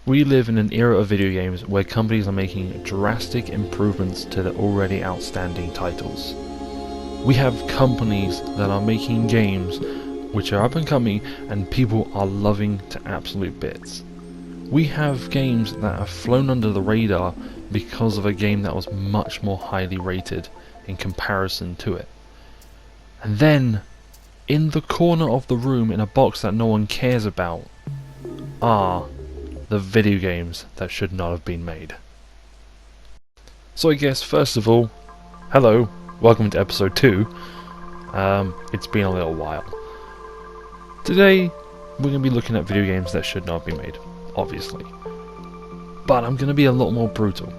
We live in an era of video games where companies are making drastic improvements to their already outstanding titles. We have companies that are making games which are up and coming and people are loving to absolute bits. We have games that have flown under the radar because of a game that was much more highly rated in comparison to it. And then, in the corner of the room in a box that no one cares about, are the video games that should not have been made. So I guess first of all, hello, welcome to episode 2. It's been a little while. Today we're going to be looking at video games that should not be made, obviously. But I'm going to be a lot more brutal.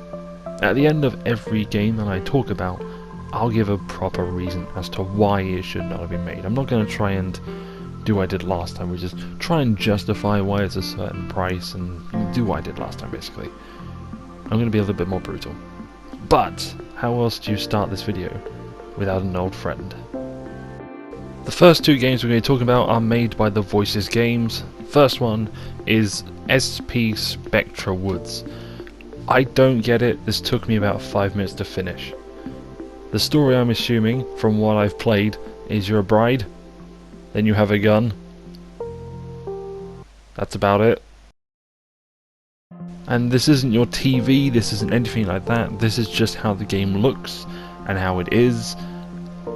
At the end of every game that I talk about, I'll give a proper reason as to why it should not have been made. I'm not going to try and do what I did last time, which is try and justify why it's a certain price and do what I did last time, basically. I'm going to be a little bit more brutal. But how else do you start this video without an old friend? The first two games we're going to be talking about are made by the Voices Games. First one is SP Spectra Woods. I don't get it, this took me about 5 minutes to finish. The story, I'm assuming, from what I've played, is you're a bride, then you have a gun. That's about it. And this isn't your TV, this isn't anything like that, this is just how the game looks and how it is.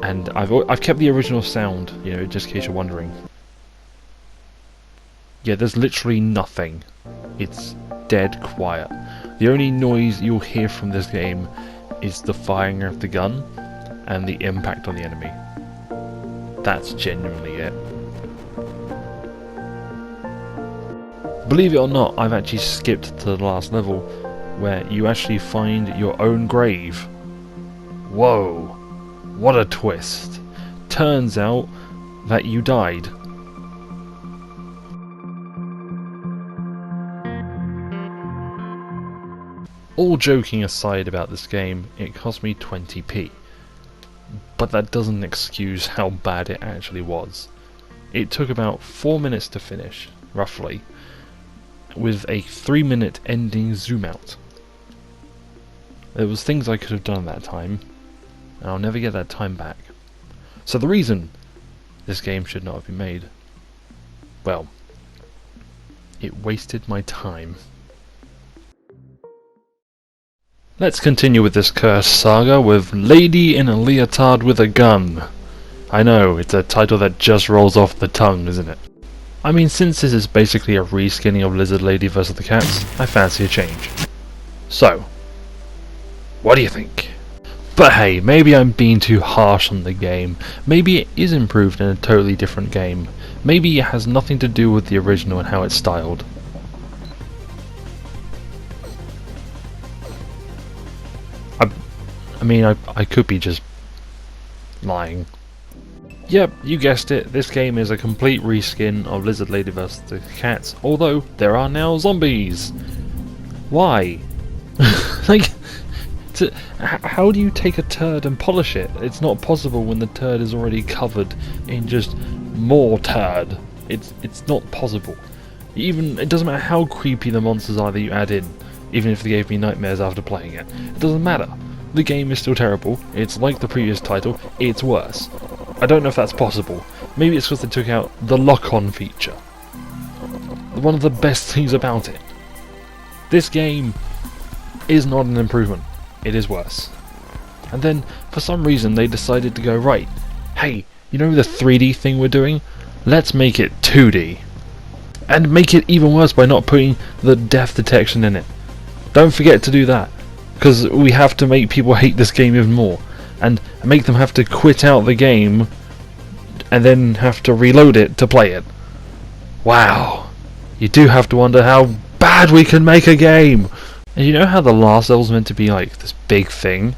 And I've kept the original sound, you know, just in case you're wondering. Yeah, there's literally nothing. It's dead quiet. The only noise you'll hear from this game is the firing of the gun and the impact on the enemy. That's genuinely it. Believe it or not, I've actually skipped to the last level where you actually find your own grave. Whoa, what a twist. Turns out that you died. All joking aside about this game, it cost me 20p. But that doesn't excuse how bad it actually was. It took about 4 minutes to finish, roughly, with a 3-minute ending zoom out. There was things I could have done at that time, and I'll never get that time back. So the reason this game should not have been made, well, it wasted my time. Let's continue with this cursed saga with Lady in a Leotard with a Gun. I know, it's a title that just rolls off the tongue, isn't it? I mean, since this is basically a reskinning of Lizard Lady vs the Cats, I fancy a change. So, what do you think? But hey, maybe I'm being too harsh on the game. Maybe it is improved in a totally different game. Maybe it has nothing to do with the original and how it's styled. I mean, I could be just lying. Yep, you guessed it, this game is a complete reskin of Lizard Lady vs the Cats, although there are now zombies. Why? Like, how do you take a turd and polish it? It's not possible when the turd is already covered in just more turd. It's not possible. Even, it doesn't matter how creepy the monsters are that you add in, even if they gave me nightmares after playing it. It doesn't matter. The game is still terrible, it's like the previous title, it's worse. I don't know if that's possible. Maybe it's because they took out the lock-on feature. One of the best things about it. This game is not an improvement, it is worse. And then, for some reason, they decided to go, right, hey, you know the 3D thing we're doing? Let's make it 2D. And make it even worse by not putting the death detection in it. Don't forget to do that. Because we have to make people hate this game even more, and make them have to quit out the game, and then have to reload it to play it. Wow, you do have to wonder how bad we can make a game! And you know how the last level's meant to be like this big thing?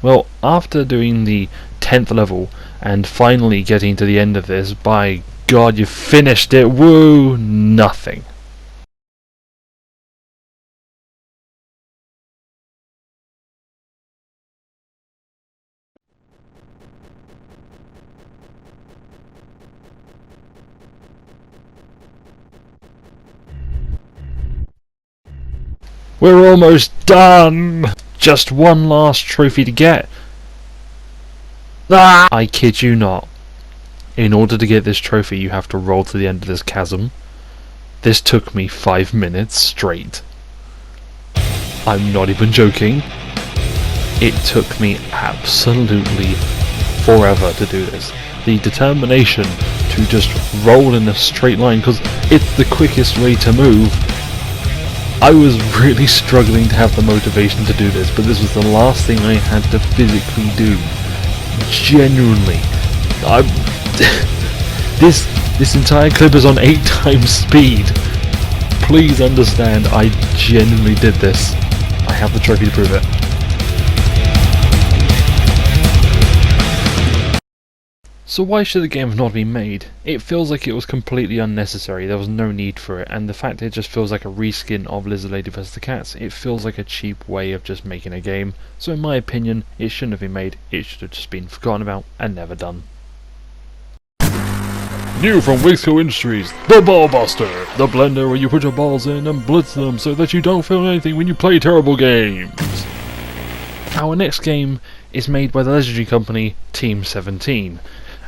Well, after doing the 10th level, and finally getting to the end of this, by God, you finished it, woo, nothing. We're almost done! Just one last trophy to get. Ah! I kid you not. In order to get this trophy, you have to roll to the end of this chasm. This took me 5 minutes straight. I'm not even joking. It took me absolutely forever to do this. The determination to just roll in a straight line, because it's the quickest way to move. I was really struggling to have the motivation to do this, but this was the last thing I had to physically do. Genuinely. This entire clip is on 8 times speed. Please understand, I genuinely did this. I have the trophy to prove it. So why should the game have not been made? It feels like it was completely unnecessary, there was no need for it, and the fact it just feels like a reskin of Lizard Lady vs the Cats, it feels like a cheap way of just making a game, so in my opinion, it shouldn't have been made, it should have just been forgotten about and never done. New from Wixco Industries, the Ball Buster, the blender where you put your balls in and blitz them so that you don't feel anything when you play terrible games. Our next game is made by the legendary company Team 17.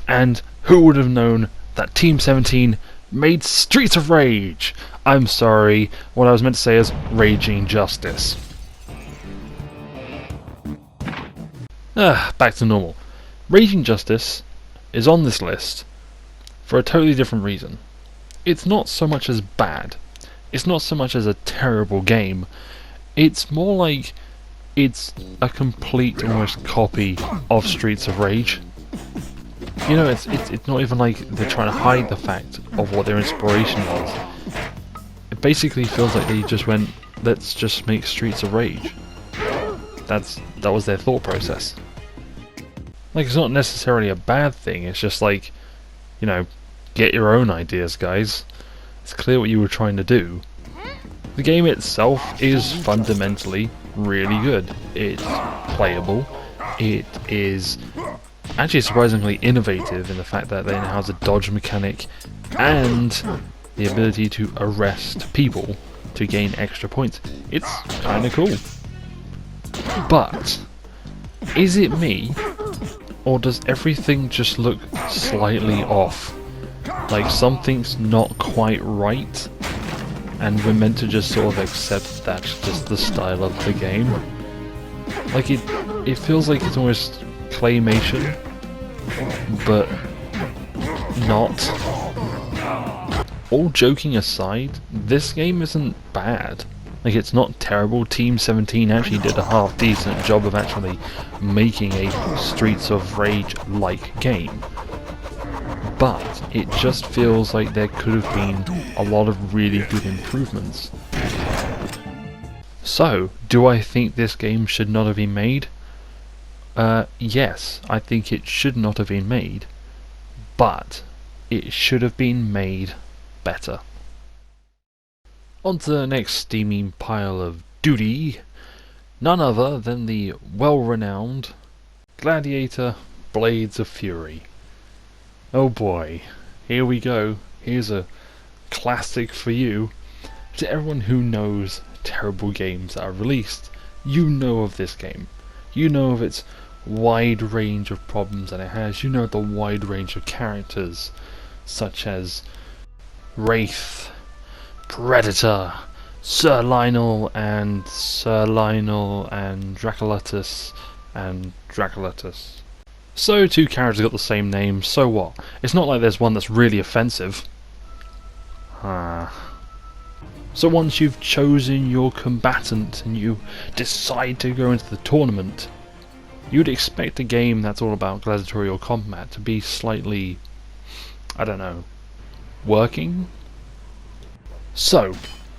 And who would have known that Team 17 made Streets of Rage? I'm sorry, what I was meant to say is Raging Justice. Back to normal. Raging Justice is on this list for a totally different reason. It's not so much as bad. It's not so much as a terrible game. It's more like it's a complete almost copy of Streets of Rage. You know, it's not even like they're trying to hide the fact of what their inspiration was. It basically feels like they just went, let's just make Streets of Rage. That was their thought process. Like, it's not necessarily a bad thing, it's just like, you know, get your own ideas, guys. It's clear what you were trying to do. The game itself is fundamentally really good. It's playable. It is actually surprisingly innovative in the fact that it has a dodge mechanic and the ability to arrest people to gain extra points. It's kinda cool. But is it me, or does everything just look slightly off? Like something's not quite right, and we're meant to just sort of accept that's just the style of the game? Like it feels like it's almost claymation, but not. All joking aside, this game isn't bad. Like, it's not terrible. Team 17 actually did a half decent job of actually making a Streets of Rage-like game. But it just feels like there could have been a lot of really good improvements. So, do I think this game should not have been made? Yes, I think it should not have been made, but it should have been made better. On to the next steaming pile of duty, none other than the well-renowned Gladiator Blades of Fury. Oh boy, here we go, here's a classic for you. To everyone who knows terrible games that are released, you know of this game. You know of its wide range of problems that it has. You know the wide range of characters, such as Wraith, Predator, Sir Lionel and Draculatus and Draculatus. So 2 characters got the same name, so what? It's not like there's one that's really offensive. So once you've chosen your combatant and you decide to go into the tournament, you'd expect a game that's all about gladiatorial combat to be slightly, I don't know, working? So,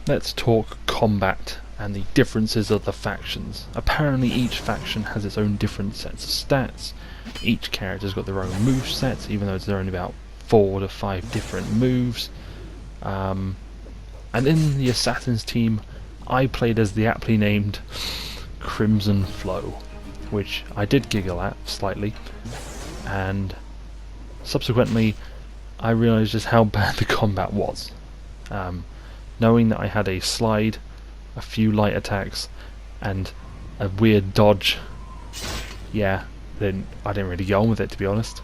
let's talk combat and the differences of the factions. Apparently each faction has its own different sets of stats. Each character's got their own move sets, even though there are only about 4 to 5 different moves. And in the Assassins team, I played as the aptly named Crimson Flow, which I did giggle at slightly, and subsequently I realised just how bad the combat was. Knowing that I had a slide a few light attacks, and a weird dodge. Yeah, then I didn't really get on with it, to be honest.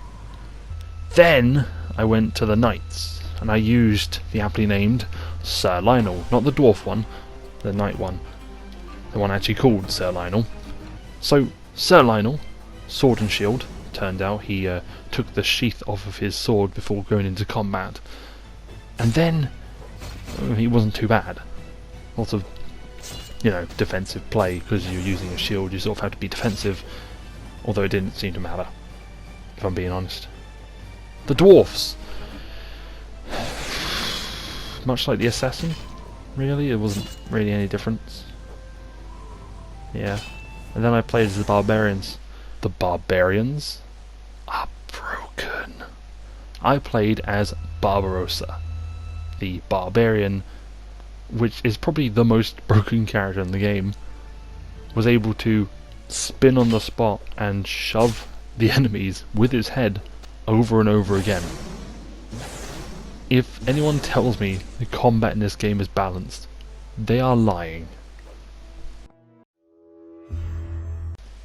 Then I went to the knights, and I used the aptly named Sir Lionel, not the dwarf one, the knight one, the one actually called Sir Lionel. So Sir Lionel, sword and shield. Turned out he took the sheath off of his sword before going into combat, and then he wasn't too bad. Lots of, defensive play, because you're using a shield. You sort of have to be defensive, although it didn't seem to matter, if I'm being honest. The dwarfs, much like the assassin, really, it wasn't really any difference. Yeah, and then I played as the barbarians. The barbarians are broken. I played as Barbarossa, the barbarian, which is probably the most broken character in the game. Was able to spin on the spot and shove the enemies with his head over and over again. If anyone tells me the combat in this game is balanced, they are lying.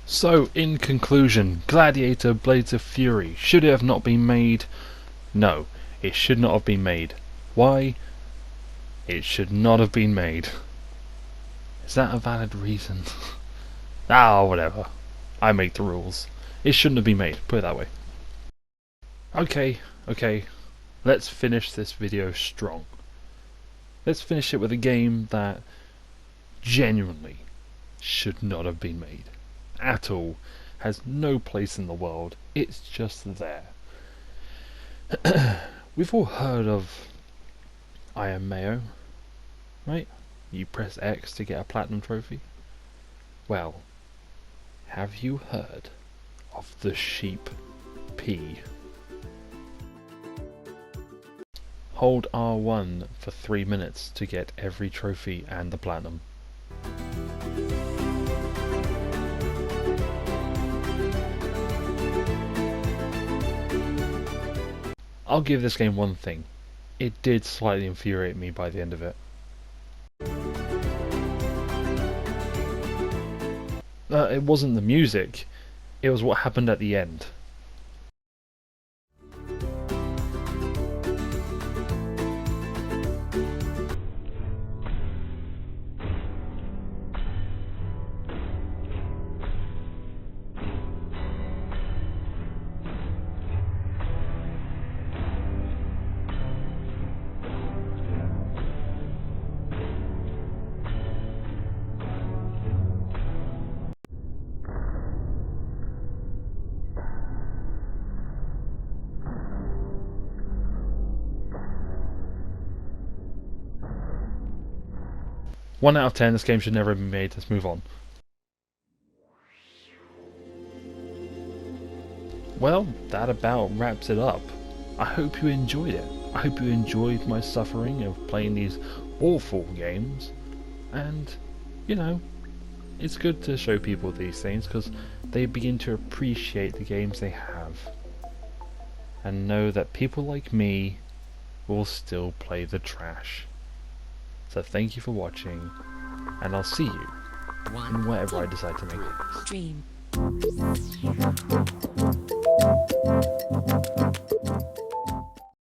So, in conclusion, Gladiator Blades of Fury, should it have not been made? No, it should not have been made. Why? It should not have been made. Is that a valid reason? Whatever. I make the rules. It shouldn't have been made, put it that way. Okay. Let's finish this video strong. Let's finish it with a game that genuinely should not have been made. At all. Has no place in the world. It's just there. We've all heard of Iron Mayo, right? You press X to get a platinum trophy. Well, have you heard of the sheep pea? Hold R1 for 3 minutes to get every trophy and the platinum. I'll give this game one thing. It did slightly infuriate me by the end of it. It wasn't the music, it was what happened at the end. One out of 10, this game should never have been made. Let's move on. Well, that about wraps it up. I hope you enjoyed it. I hope you enjoyed my suffering of playing these awful games. And, it's good to show people these things because they begin to appreciate the games they have. And know that people like me will still play the trash. So thank you for watching, and I'll see you in whatever I decide to make next.